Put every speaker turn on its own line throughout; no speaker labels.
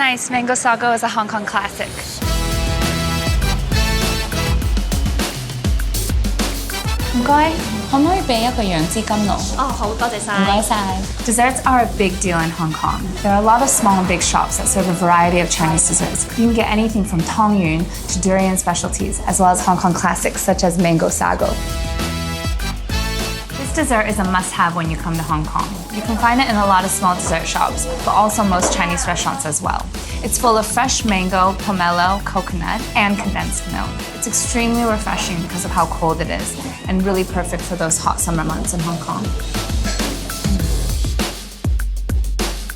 Nice, mango sago is a Hong Kong classic.
唔該，可唔可以俾一個楊枝甘露？
哦，好，多謝晒。
唔該晒。
Desserts are a big deal in Hong Kong. There are a lot of small and big shops that serve a variety of Chinese desserts. You can get anything from tong yun to durian specialties, as well as Hong Kong classics such as mango sago. This dessert is a must-have when you come to Hong Kong. You can find it in a lot of small dessert shops, but also most Chinese restaurants as well. It's full of fresh mango, pomelo, coconut, and condensed milk. It's extremely refreshing because of how cold it is, and really perfect for those hot summer months in Hong Kong.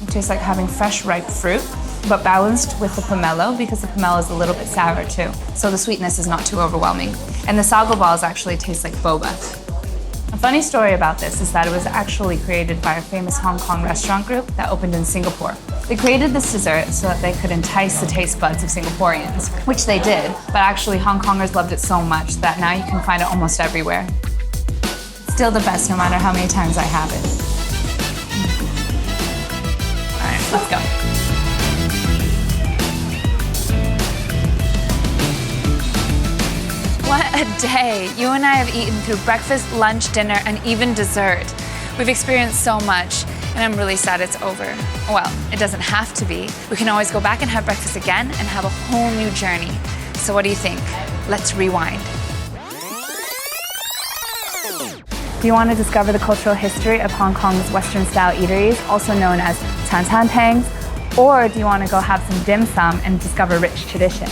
It tastes like having fresh, ripe fruit, but balanced with the pomelo because the pomelo is a little bit sour too, so the sweetness is not too overwhelming. And the sago balls actually taste like boba. A funny story about this is that it was actually created by a famous Hong Kong restaurant group that opened in Singapore. They created this dessert so that they could entice the taste buds of Singaporeans, which they did, but actually Hong Kongers loved it so much that now you can find it almost everywhere. Still the best no matter how many times I have it. All right, let's go. What a day! You and I have eaten through breakfast, lunch, dinner, and even dessert. We've experienced so much, and I'm really sad it's over. Well, it doesn't have to be. We can always go back and have breakfast again and have a whole new journey. So what do you think? Let's rewind. Do you want to discover the cultural history of Hong Kong's Western-style eateries, also known as Tan Tan Tangs? Or do you want to go have some dim sum and discover rich tradition?